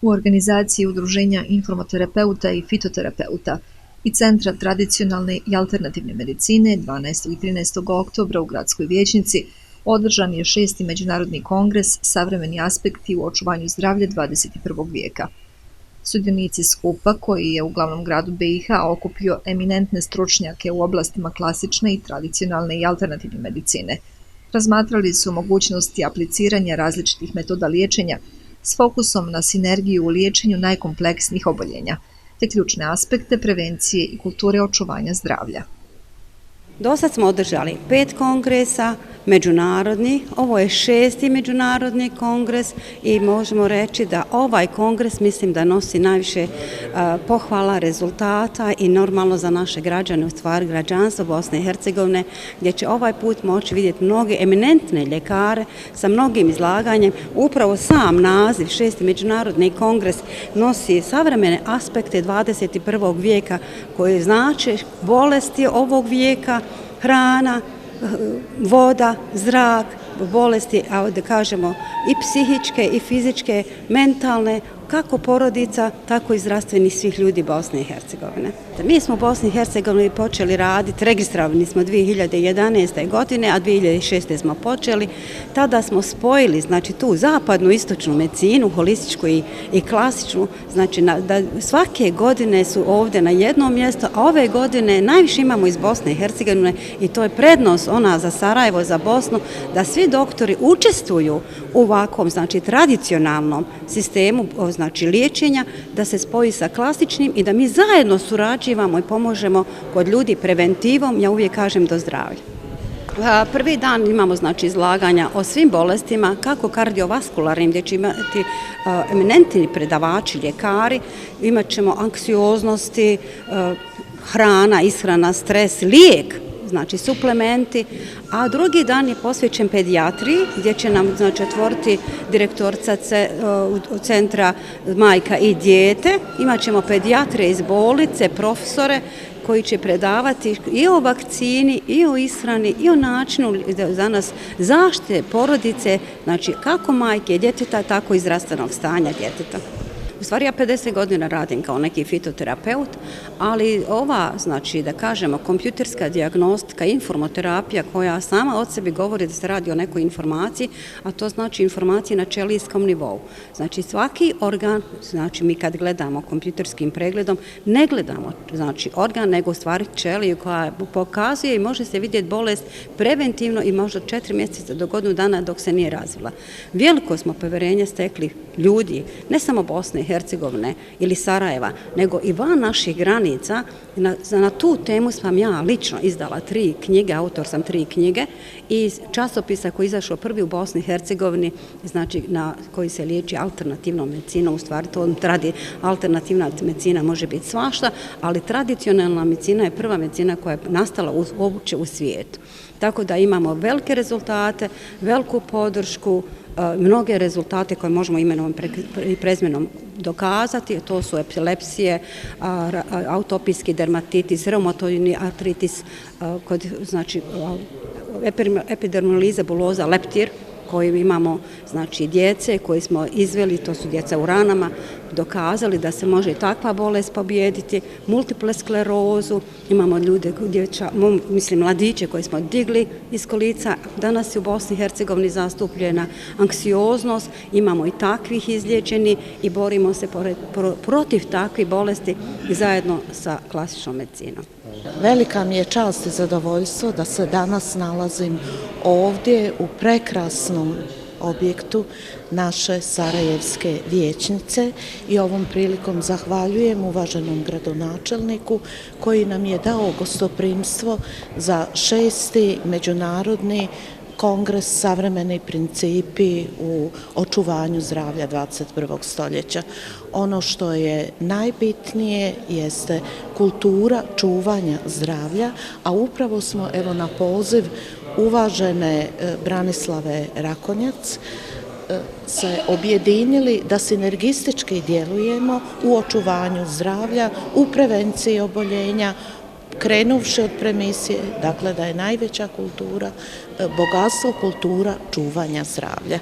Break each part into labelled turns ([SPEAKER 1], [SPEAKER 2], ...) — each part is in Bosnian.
[SPEAKER 1] u organizaciji Udruženja informoterapeuta i fitoterapeuta i Centra tradicionalne i alternativne medicine 12. i 13. oktobra u Gradskoj vijećnici održan je 6. međunarodni kongres Savremeni aspekti u očuvanju zdravlja 21. vijeka. Sudionici skupa, koji je u glavnom gradu BiH okupio eminentne stručnjake u oblastima klasične i tradicionalne i alternativne medicine, razmatrali su mogućnosti apliciranja različitih metoda liječenja s fokusom na sinergiju u liječenju najkompleksnijih oboljenja, te ključne aspekte prevencije i kulture očuvanja zdravlja.
[SPEAKER 2] Do sad smo održali 5 kongresa, međunarodni, ovo je 6. međunarodni kongres i možemo reći da ovaj kongres mislim da nosi najviše pohvala, rezultata i normalno za naše građane, u stvari građanstvo Bosne i Hercegovine, gdje će ovaj put moći vidjeti mnoge eminentne ljekare sa mnogim izlaganjem. Upravo sam naziv 6. međunarodni kongres nosi savremene aspekte 21. vijeka koje znače bolesti ovog vijeka, hrana, voda, zrak, bolesti, a da kažemo i psihičke i fizičke, mentalne, kako porodica, tako i zdravstveni svih ljudi Bosne i Hercegovine. Mi smo u Bosni i Hercegovini počeli raditi, registrovani smo 2011. godine, a 2006. smo počeli. Tada smo spojili, znači, tu zapadnu istočnu medicinu, holističku i klasičnu, znači da svake godine su ovdje na jednom mjestu, a ove godine najviše imamo iz Bosne i Hercegovine i to je prednost ona za Sarajevo, za Bosnu, da svi doktori učestvuju u ovakvom, znači, tradicionalnom sistemu, znači liječenja, da se spoji sa klasičnim i da mi zajedno surađivamo i pomožemo kod ljudi preventivom, ja uvijek kažem, do zdravlja. Prvi dan imamo, znači, izlaganja o svim bolestima, kako kardiovaskularnim, gdje će imati eminentni predavači, ljekari, imat ćemo anksioznosti, hrana, ishrana, stres, lijek, znači suplementi, a drugi dan je posvećen pedijatriji, gdje će nam, znači, otvoriti direktorica centra majka i dijete. Imaćemo pedijatrije iz bolnice, profesore koji će predavati i o vakcini, i o ishrani, i o načinu za nas zaštite porodice, znači kako majke i djeteta, tako i zdravstvenog stanja djeteta. U stvari ja 50 godina radim kao neki fitoterapeut, ali ova, znači, da kažemo, kompjuterska dijagnostika, informoterapija koja sama od sebi govori da se radi o nekoj informaciji, a to znači informacije na ćelijskom nivou. Znači svaki organ, znači mi kad gledamo kompjuterskim pregledom, ne gledamo, znači, organ, nego u stvari ćeliju koja pokazuje i može se vidjeti bolest preventivno i možda 4 mjeseca do godinu dana dok se nije razvila. Veliko smo povjerenje stekli ljudi, ne samo Bosne i Hercegovine ili Sarajeva, nego i van naših granica. Na tu temu sam ja lično izdala 3 knjige, autor sam 3 knjige i časopisa koji je izašao prvi u Bosni i Hercegovini, znači na koji se liječi alternativnom medicinom, u stvari to alternativna medicina može biti svašta, ali tradicionalna medicina je prva medicina koja je nastala uopće u svijetu. Tako da imamo velike rezultate, veliku podršku, mnoge rezultate koje možemo imenom i prezmenom dokazati, to su epilepsije, autopijski dermatitis, reumatoidni artritis, kod, znači, epidermoliza buloza leptir, koji imamo, znači, djece koje smo izveli, to su djeca u ranama, dokazali da se može i takva bolest pobijediti, multiple sklerozu, imamo ljude, mladiće koje smo digli iz kolica, danas je u Bosni i Hercegovini zastupljena anksioznost, imamo i takvih izliječeni i borimo se protiv takvih bolesti zajedno sa klasičnom medicinom.
[SPEAKER 3] Velika mi je čast i zadovoljstvo da se danas nalazim ovdje u prekrasnom objektu naše Sarajevske vijećnice i ovom prilikom zahvaljujem uvaženom gradonačelniku koji nam je dao gostoprimstvo za 6. međunarodni kongres Savremeni principi u očuvanju zdravlja 21. stoljeća. Ono što je najbitnije jeste kultura čuvanja zdravlja, a upravo smo, evo, na poziv uvažene Branislave Rakonjac se objedinili da sinergistički djelujemo u očuvanju zdravlja, u prevenciji oboljenja, krenuvši od premisije, dakle, da je najveća kultura, bogatstvo kultura čuvanja zdravlja.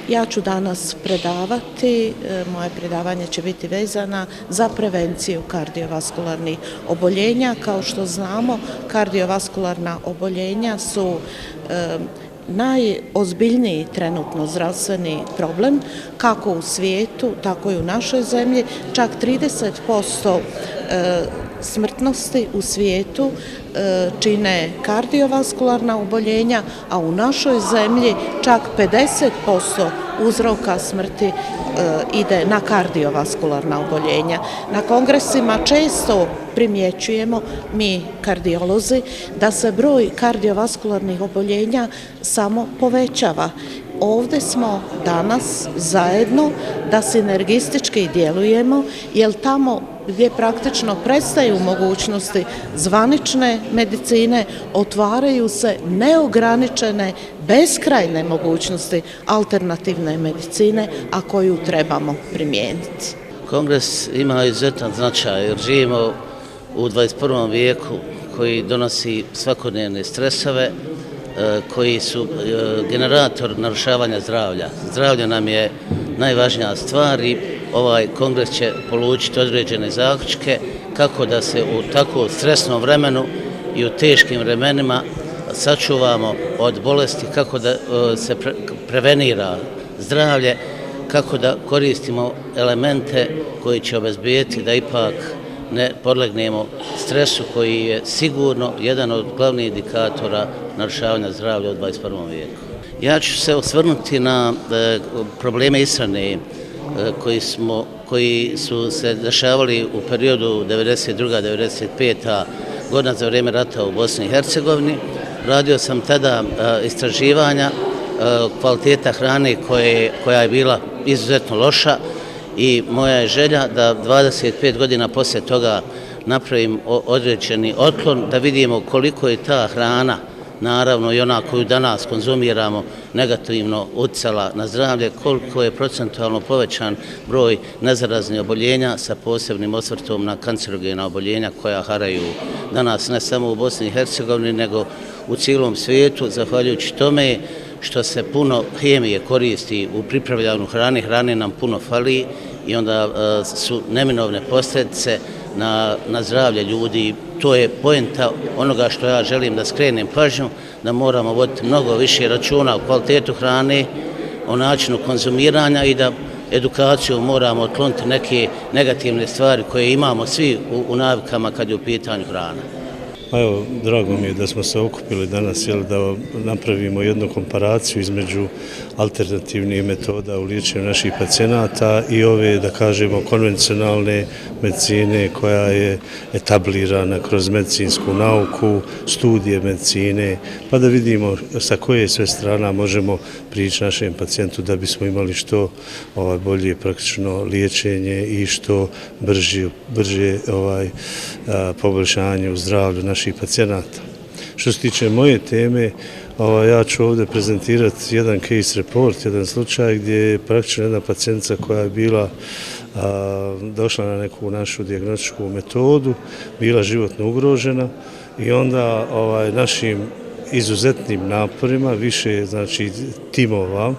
[SPEAKER 3] Ja ću danas predavati, moje predavanje će biti vezana za prevenciju kardiovaskularnih oboljenja. Kao što znamo, kardiovaskularna oboljenja su najozbiljniji trenutno zdravstveni problem, kako u svijetu, tako i u našoj zemlji. Čak 30% smrtnosti u svijetu čine kardiovaskularna oboljenja, a u našoj zemlji čak 50% uzroka smrti ide na kardiovaskularna oboljenja. Na kongresima često primjećujemo, mi kardiolozi, da se broj kardiovaskularnih oboljenja samo povećava. Ovdje smo danas zajedno da sinergistički djelujemo, jer tamo gdje praktično prestaju mogućnosti zvanične medicine, otvaraju se neograničene, beskrajne mogućnosti alternativne medicine, a koju trebamo primijeniti.
[SPEAKER 4] Kongres ima izuzetan značaj jer živimo u 21. vijeku koji donosi svakodnevne stresove, koji su generator narušavanja zdravlja. Zdravlje nam je najvažnija stvar i ovaj kongres će polučiti određene zaključke kako da se u tako stresnom vremenu i u teškim vremenima sačuvamo od bolesti, kako da se prevenira zdravlje, kako da koristimo elemente koji će obezbijeti da ipak ne podlegnemo stresu koji je sigurno jedan od glavnih indikatora narušavanja zdravlja u 21. vijeku. Ja ću se osvrnuti na probleme ishrane koji su se dešavali u periodu 92-95. godina za vrijeme rata u Bosni i Hercegovini. Radio sam tada istraživanja kvaliteta hrane koja je bila izuzetno loša i moja je želja da 25 godina poslije toga napravim određeni otklon, da vidimo koliko je ta hrana, naravno i ona koju danas konzumiramo, negativno utjecala na zdravlje, koliko je procentualno povećan broj nezaraznih oboljenja sa posebnim osvrtom na kancerogena oboljenja koja haraju danas ne samo u Bosni i Hercegovini nego u cijelom svijetu, zahvaljujući tome što se puno hemije koristi u pripravljanju hrane, hrane nam puno fali i onda su neminovne posljedice na zdravlje ljudi. To je poenta onoga što ja želim da skrenem pažnju, da moramo voditi mnogo više računa o kvalitetu hrane, o načinu konzumiranja i da edukaciju moramo otkloniti neke negativne stvari koje imamo svi u navikama kad je u pitanju hrana.
[SPEAKER 5] Evo, drago mi je da smo se okupili danas da napravimo jednu komparaciju između alternativnih metoda u liječenju naših pacijenata i ove, da kažemo, konvencionalne medicine koja je etablirana kroz medicinsku nauku, studije medicine, pa da vidimo sa koje sve strana možemo prići našem pacijentu da bismo imali što bolje praktično liječenje i što brže poboljšanje u zdravlju naših pacijenata. Što se tiče moje teme, ja ću ovdje prezentirati jedan case report, jedan slučaj gdje je praktično jedna pacijentica koja je bila došla na neku našu dijagnostičku metodu, bila životno ugrožena i onda našim izuzetnim naporima, više znači timova,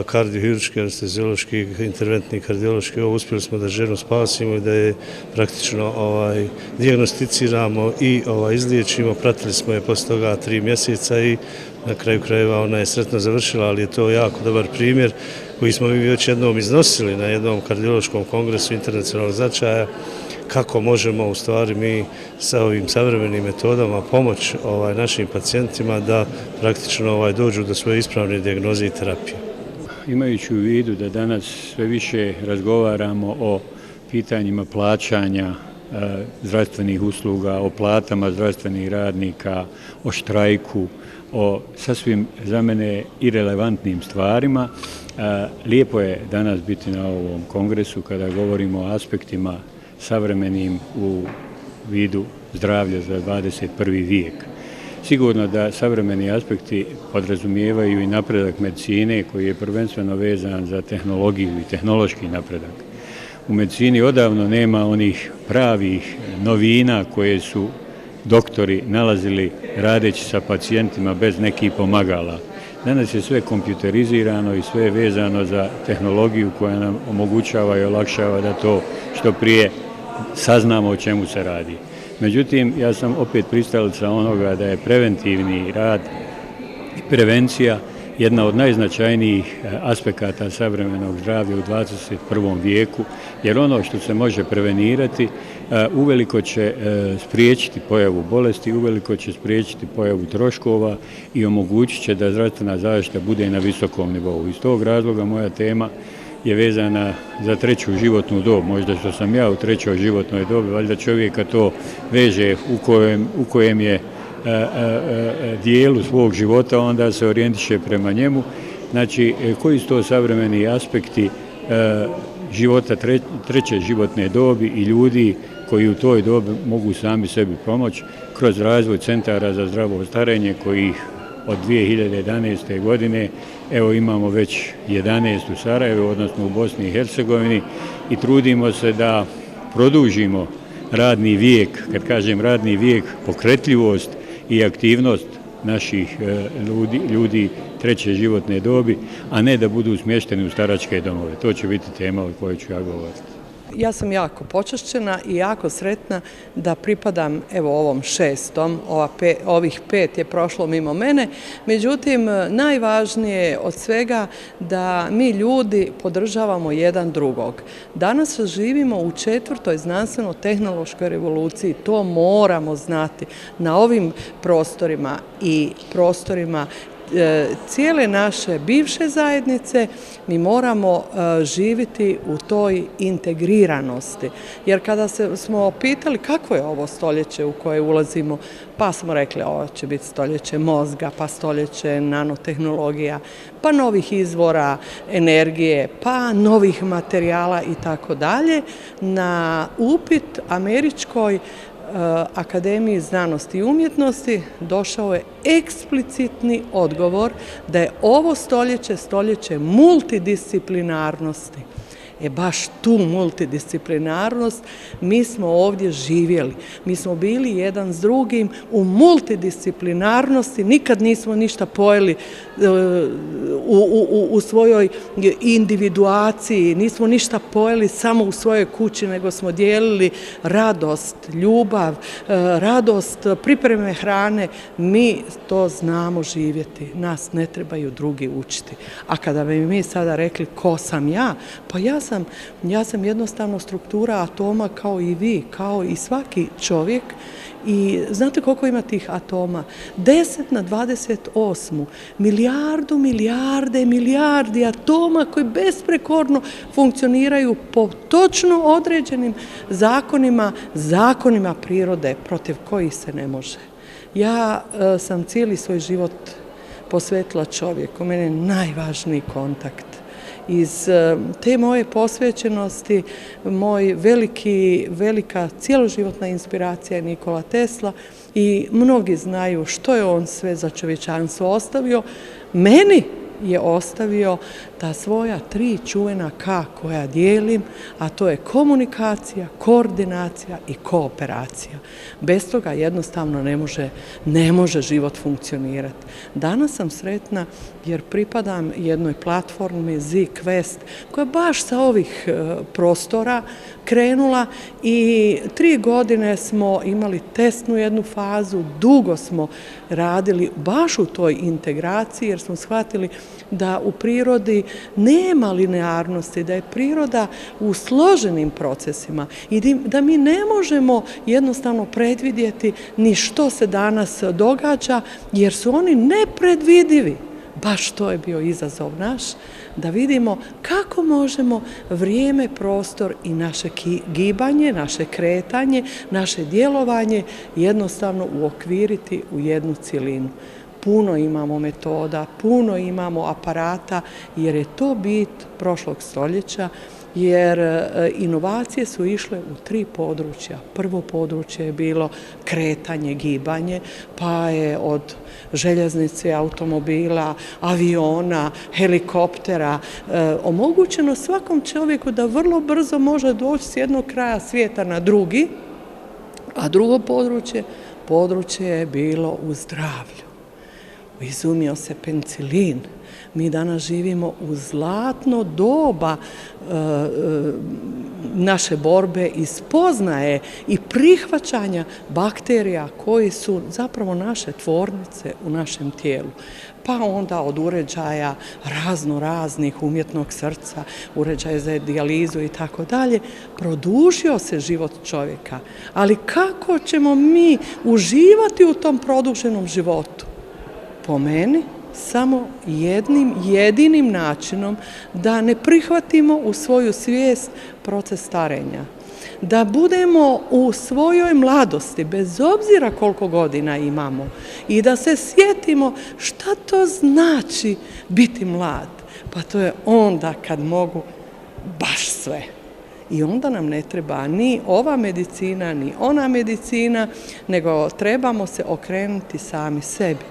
[SPEAKER 5] kardiohirurški, anesteziološki, interventni kardiološki, uspjeli smo da ženu spasimo i da je praktično dijagnosticiramo i izliječimo. Pratili smo je posle toga 3 mjeseca i na kraju krajeva ona je sretno završila, ali je to jako dobar primjer koji smo mi već jednom iznosili na jednom kardiološkom kongresu internacionalnog značaja, kako možemo u stvari mi sa ovim savremenim metodama pomoći našim pacijentima da praktično dođu do svoje ispravne dijagnoze i terapije.
[SPEAKER 6] Imajući u vidu da danas sve više razgovaramo o pitanjima plaćanja zdravstvenih usluga, o platama zdravstvenih radnika, o štrajku, o sasvim za mene irelevantnim stvarima, lijepo je danas biti na ovom kongresu kada govorimo o aspektima savremenim u vidu zdravlja za 21. vijek. Sigurno da savremeni aspekti podrazumijevaju i napredak medicine koji je prvenstveno vezan za tehnologiju i tehnološki napredak. U medicini odavno nema onih pravih novina koje su doktori nalazili radeći sa pacijentima bez nekih pomagala. Danas je sve kompjuterizirano i sve je vezano za tehnologiju koja nam omogućava i olakšava da to što prije saznamo o čemu se radi. Međutim, ja sam opet pristalica onoga da je preventivni rad i prevencija jedna od najznačajnijih aspekata savremenog zdravlja u 21. vijeku, jer ono što se može prevenirati uveliko će spriječiti pojavu bolesti, uveliko će spriječiti pojavu troškova i omogućit će da zdravstvena zaštita bude na visokom nivou. Iz tog razloga moja tema je vezana za treću životnu dob. Možda što sam ja u trećoj životnoj dobi, valjda čovjeka to veže u kojem je dijelu svog života, onda se orijentiše prema njemu. Znači, koji su to savremeni aspekti života treće životne dobi i ljudi koji u toj dobi mogu sami sebi pomoći kroz razvoj centara za zdravo starenje kojih od 2011. godine evo imamo već 11 u Sarajevu, odnosno u Bosni i Hercegovini, i trudimo se da produžimo radni vijek, kad kažem radni vijek, pokretljivost i aktivnost naših ljudi treće životne dobi, a ne da budu smješteni u staračke domove. To će biti tema o kojoj ću ja govoriti.
[SPEAKER 7] Ja sam jako počašćena i jako sretna da pripadam evo ovom 6. Ovih 5 je prošlo mimo mene. Međutim, najvažnije od svega da mi ljudi podržavamo jedan drugog. Danas živimo u 4. znanstveno-tehnološkoj revoluciji. To moramo znati. Na ovim prostorima i prostorima cijele naše bivše zajednice mi moramo živjeti u toj integriranosti. Jer kada smo pitali kako je ovo stoljeće u koje ulazimo, pa smo rekli ovo će biti stoljeće mozga, pa stoljeće nanotehnologija, pa novih izvora energije, pa novih materijala i tako dalje. Na upit američkoj Akademiji znanosti i umjetnosti došao je eksplicitni odgovor da je ovo stoljeće multidisciplinarnosti. Baš tu multidisciplinarnost mi smo ovdje živjeli. Mi smo bili jedan s drugim u multidisciplinarnosti, nikad nismo ništa pojeli u svojoj individuaciji, nismo ništa pojeli samo u svojoj kući, nego smo dijelili radost, ljubav, radost pripreme hrane. Mi to znamo živjeti, nas ne trebaju drugi učiti. A kada bi mi sada rekli ko sam ja, pa ja sam jednostavno struktura atoma kao i vi, kao i svaki čovjek. I znate koliko ima tih atoma? 10 na 28. Milijardi atoma koji besprekorno funkcioniraju po točno određenim zakonima prirode protiv kojih se ne može. Ja sam cijeli svoj život posvetila čovjeku. Mene je najvažniji kontakt. Iz te moje posvećenosti, velika cijeloživotna inspiracija je Nikola Tesla i mnogi znaju što je on sve za čovječanstvo ostavio. Meni je ostavio ta svoja 3 čuvena K koja dijelim, a to je komunikacija, koordinacija i kooperacija. Bez toga jednostavno ne može život funkcionirati. Danas sam sretna jer pripadam jednoj platformi ZQuest koja baš sa ovih prostora krenula i 3 godine smo imali testnu jednu fazu, dugo smo radili baš u toj integraciji jer smo shvatili da u prirodi nema linearnosti, da je priroda u složenim procesima i da mi ne možemo jednostavno predvidjeti ni što se danas događa jer su oni nepredvidivi. Baš to je bio izazov naš, da vidimo kako možemo vrijeme, prostor i naše gibanje, naše kretanje, naše djelovanje jednostavno uokviriti u jednu cjelinu. Puno imamo metoda, puno imamo aparata jer je to bit prošlog stoljeća, jer inovacije su išle u 3 područja. Prvo područje je bilo kretanje, gibanje, pa je od željeznice, automobila, aviona, helikoptera omogućeno svakom čovjeku da vrlo brzo može doći s jednog kraja svijeta na drugi, a drugo područje je bilo u zdravlju. izumio se penicilin. Mi danas živimo u zlatno doba naše borbe i spoznaje i prihvaćanja bakterija koji su zapravo naše tvornice u našem tijelu. Pa onda od uređaja raznih umjetnog srca, uređaja za dijalizu i tako dalje, produžio se život čovjeka. Ali kako ćemo mi uživati u tom produženom životu? Po meni, samo jednim jedinim načinom da ne prihvatimo u svoju svijest proces starenja. Da budemo u svojoj mladosti, bez obzira koliko godina imamo, i da se sjetimo šta to znači biti mlad. Pa to je onda kad mogu baš sve. I onda nam ne treba ni ova medicina, ni ona medicina, nego trebamo se okrenuti sami sebi.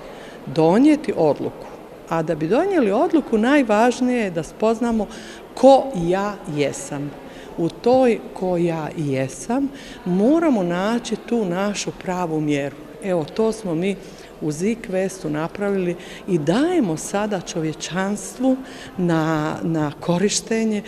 [SPEAKER 7] Donijeti odluku. A da bi donijeli odluku, najvažnije je da spoznamo ko ja jesam. U toj ko ja jesam moramo naći tu našu pravu mjeru. Evo, to smo mi u ZIK-Vestu napravili i dajemo sada čovječanstvu na korištenje.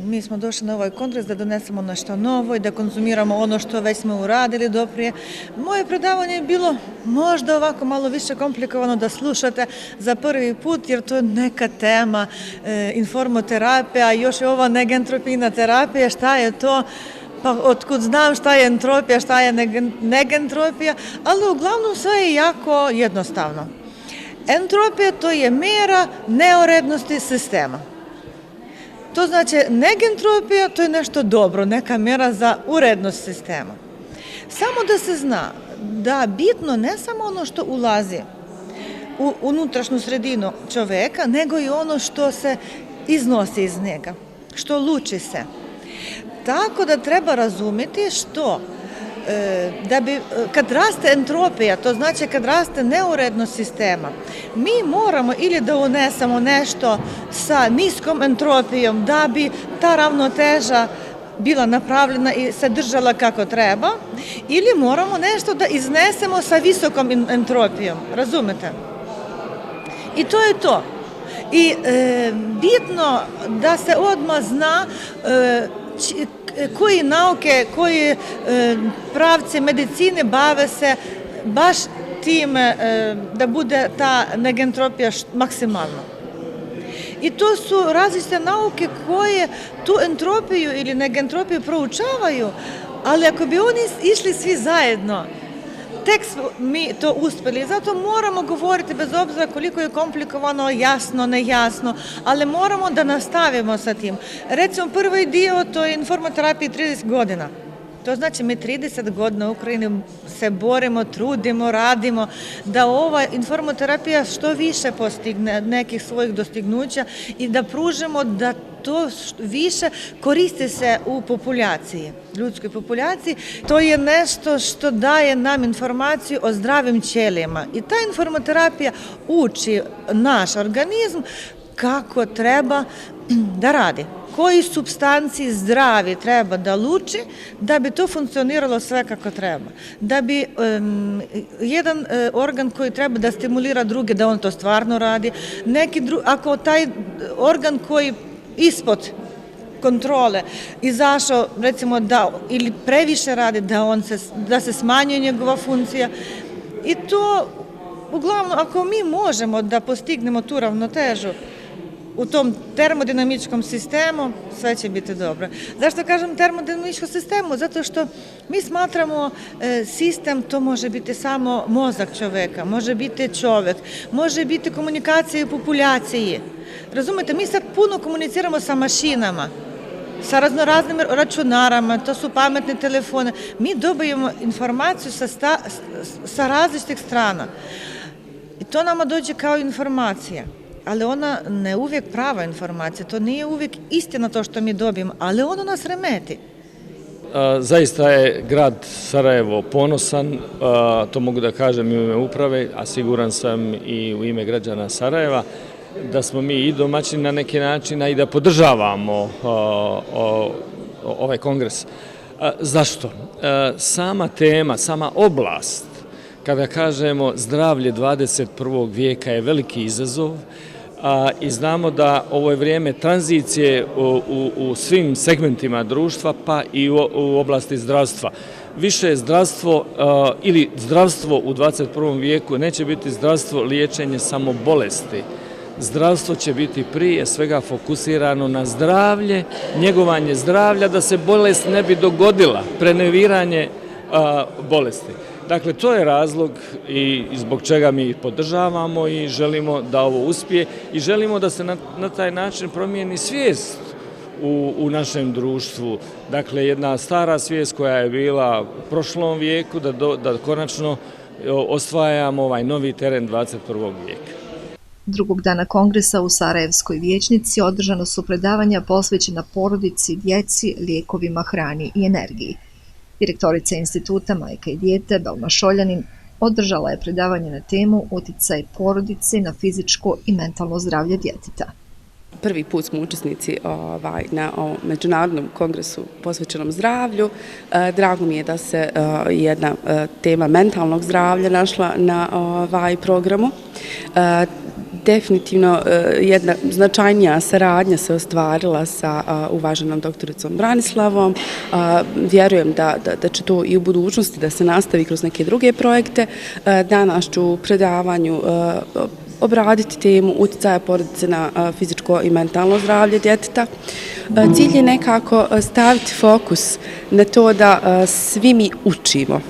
[SPEAKER 8] Mi smo došli na ovaj kongres da donesemo nešto novo i da konzumiramo ono što već smo uradili do prije. Moje predavanje je bilo možda ovako malo više komplikovano da slušate za prvi put, jer to je neka tema informoterapija, još je ova negentropijna terapija, šta je to? Pa otkud znam šta je entropija, šta je negentropija, ali uglavnom sve je jako jednostavno. Entropija to je mjera neurednosti sistema. To znači negentropija to je nešto dobro, neka mjera za urednost sistema. Samo da se zna da bitno ne samo ono što ulazi u unutrašnju sredinu čovjeka, nego i ono što se iznosi iz njega, što luči se. Tako da treba razumjeti što kad raste entropija, to znači kad raste neurednost sistema, mi moramo ili da unesemo nešto sa niskom entropijom da bi ta ravnoteža bila napravljena i se držala kako treba, ili moramo nešto da iznesemo sa visokom entropijom, razumete? I to je to. I bitno da se odmah zna koji nauke, koji pravci medicine bave se baš time da bude ta negentropija maksimalna. I to su različite nauke koje tu entropiju ili negentropiju proučavaju, ali ako bi oni išli svi zajedno, tek mi to uspjeli. Zato moramo govoriti, bez obzira koliko je komplikovano, jasno, nejasno, ali moramo da nastavimo sa tim. Recimo, prvi dio to je informoterapija 30 godina. To znači mi 30 godina u Ukrajini se borimo, trudimo, radimo da ova informoterapija što više postigne nekih svojih dostignuća i da pružimo da to više koristi se u populaciji, ljudskoj populaciji. To je nešto što daje nam informaciju o zdravim ćelijama i ta informoterapija uči naš organizam kako treba da radi. Koji supstanci zdravi treba da luči da bi to funkcioniralo sve kako treba. Da bi jedan organ koji treba da stimulira druge, da on to stvarno radi. Ako taj organ koji ispod kontrole izašao, recimo da ili previše radi, da se smanjuje njegova funkcija. I to, uglavnom, ako mi možemo da postignemo tu ravnotežu u tom termodinamičkom sistemu, sve će biti dobro. Zašto kažem termodinamičkom sistemu? Zato što mi smatramo sistem, to može biti samo mozak čovjeka, može biti čovjek, može biti komunikacija u populaciji. Razumete, mi sad puno komuniciramo sa mašinama, sa raznoraznim računarama, to su pametne telefone. Mi dobijemo informaciju sa različitih strana. I to nama dođe kao informacija. Ali ona ne uvijek prava informacija, to nije uvijek istina to što mi dobijemo, ali ono nas remeti.
[SPEAKER 9] Zaista je grad Sarajevo ponosan, to mogu da kažem i u ime uprave, a siguran sam i u ime građana Sarajeva, da smo mi i domaćini na neki način, a i da podržavamo ovaj kongres. Zašto? Sama tema, sama oblast kada kažemo zdravlje 21. vijeka je veliki izazov i znamo da ovo je vrijeme tranzicije u svim segmentima društva pa i u oblasti zdravstva. Više zdravstvo ili zdravstvo u 21. vijeku neće biti zdravstvo liječenje samo bolesti. Zdravstvo će biti prije svega fokusirano na zdravlje, njegovanje zdravlja da se bolest ne bi dogodila, preveniranje bolesti. Dakle, to je razlog i zbog čega mi podržavamo i želimo da ovo uspije i želimo da se na taj način promijeni svijest u našem društvu. Dakle, jedna stara svijest koja je bila u prošlom vijeku, da konačno osvajamo ovaj novi teren 21. vijeka.
[SPEAKER 1] Drugog dana kongresa u Sarajevskoj vijećnici održano su predavanja posvećena porodici, djeci, lijekovima, hrani i energiji. Direktorica instituta Majka i dijete, Belma Šoljanin, održala je predavanje na temu Uticaj porodice na fizičko i mentalno zdravlje djeteta.
[SPEAKER 10] Prvi put smo učesnici na Međunarodnom kongresu posvećenom zdravlju. Drago mi je da se jedna tema mentalnog zdravlja našla na programu. Definitivno jedna značajnija saradnja se ostvarila sa uvaženom doktoricom Branislavom. Vjerujem da će to i u budućnosti da se nastavi kroz neke druge projekte. Danas ću u predavanju obraditi temu uticaja porodice na fizičko i mentalno zdravlje djeteta. Cilj je nekako staviti fokus na to da svi mi učimo.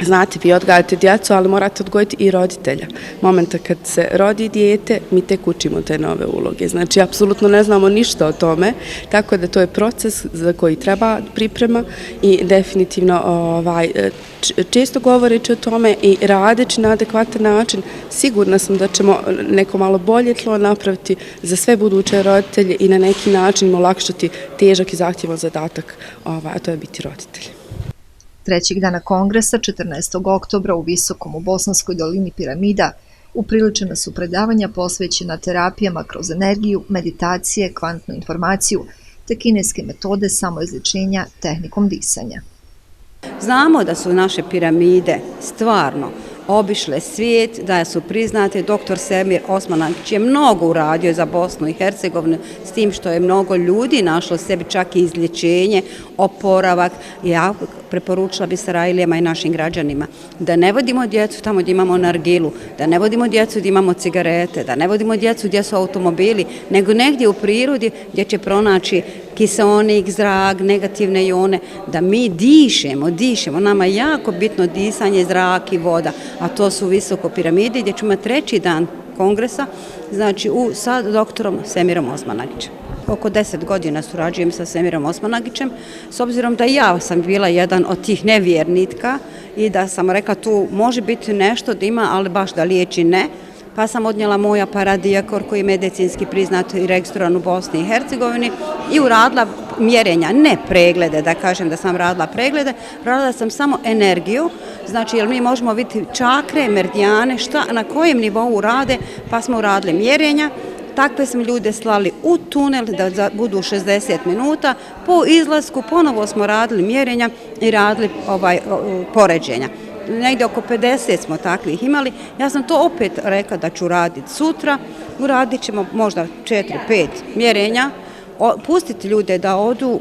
[SPEAKER 10] Znate, vi odgajate djecu, ali morate odgojiti i roditelja. Momenta kad se rodi dijete, mi tek učimo te nove uloge. Znači, apsolutno ne znamo ništa o tome, tako da to je proces za koji treba priprema i definitivno često govoreći o tome i radeći na adekvatan način, sigurna sam da ćemo neko malo bolje tlo napraviti za sve buduće roditelje i na neki način im olakšati težak i zahtjevan zadatak, a to je biti roditelj.
[SPEAKER 1] Trećeg dana kongresa, 14. oktobra u Visokom u Bosanskoj dolini Piramida, upriličena su predavanja posvećena terapijama kroz energiju, meditacije, kvantnu informaciju, te kineske metode samoizlječenja tehnikom disanja.
[SPEAKER 2] Znamo da su naše piramide stvarno obišle svijet, da su priznate. Dr. Semir Osmanagić je mnogo uradio za Bosnu i Hercegovinu, s tim što je mnogo ljudi našlo sebi čak i izlječenje, oporavak. Ja preporučila bi Sarajlijama i našim građanima da ne vodimo djecu tamo gdje imamo nargilu, da ne vodimo djecu gdje imamo cigarete, da ne vodimo djecu gdje su automobili, nego negdje u prirodi gdje će pronaći kiseonik, zrak, negativne ione, da mi dišemo. Nama je jako bitno disanje, zrak i voda, a to su visoko piramide gdje ćemo imati treći dan kongresa, znači sa doktorom Semirom Osmanagićem. Oko 10 godina surađujem sa Semirom Osmanagićem, s obzirom da ja sam bila jedan od tih nevjernika i da sam rekla tu može biti nešto da ima, ali baš da liječi ne. Pa sam odnijela moj aparat Dijakor koji je medicinski priznat i registrovan u Bosni i Hercegovini i uradila mjerenja, ne preglede, da kažem da sam radila preglede, radila sam samo energiju, znači jer mi možemo vidjeti čakre, meridijane, na kojem nivou rade, pa smo uradili mjerenja. Takve smo ljude slali u tunel da budu 60 minuta, po izlasku ponovo smo radili mjerenja i radili poređenja. Negdje oko 50 smo takvih imali. Ja sam to opet rekla da ću raditi sutra. Uradit ćemo možda 4-5 mjerenja, pustiti ljude da odu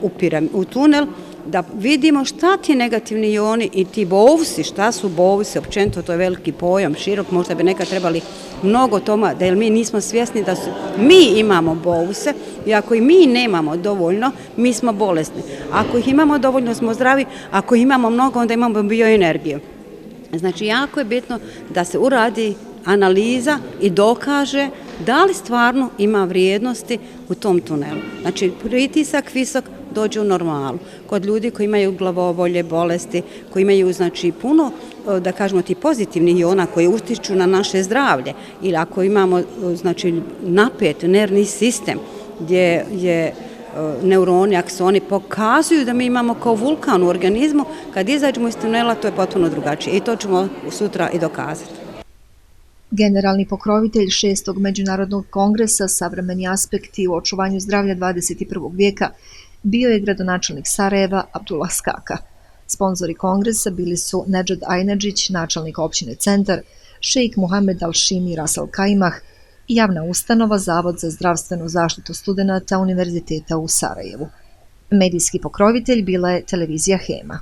[SPEAKER 2] u tunel, da vidimo šta ti negativni ioni i ti bovusi, šta su bovusi, općenito to je veliki pojam, širok, možda bi nekad trebali mnogo toma, da mi nismo svjesni da mi imamo bovuse i ako i mi nemamo dovoljno, mi smo bolesni. Ako ih imamo dovoljno, smo zdravi, ako ih imamo mnogo, onda imamo bioenergiju. Znači, jako je bitno da se uradi analiza i dokaže da li stvarno ima vrijednosti u tom tunelu. Znači, pritisak visok dođe u normalu. Kod ljudi koji imaju glavobolje, bolesti, koji imaju znači puno, da kažemo, ti pozitivnih iona koji utiču na naše zdravlje, ili ako imamo znači napet nervni sistem gdje je neuroni, aksoni pokazuju da mi imamo kao vulkan u organizmu, kad izađemo iz tunela to je potpuno drugačije i to ćemo sutra i dokazati.
[SPEAKER 1] Generalni pokrovitelj 6. Međunarodnog kongresa Savremeni aspekti u očuvanju zdravlja 21. vijeka bio je gradonačelnik Sarajeva Abdullah Skaka. Sponzori kongresa bili su Nedžad Ajnadžić, načelnik općine Centar, šejk Muhamed Al-Šimi Ras Al-Kaimah i javna ustanova Zavod za zdravstvenu zaštitu studenata Univerziteta u Sarajevu. Medijski pokrovitelj bila je televizija Hema.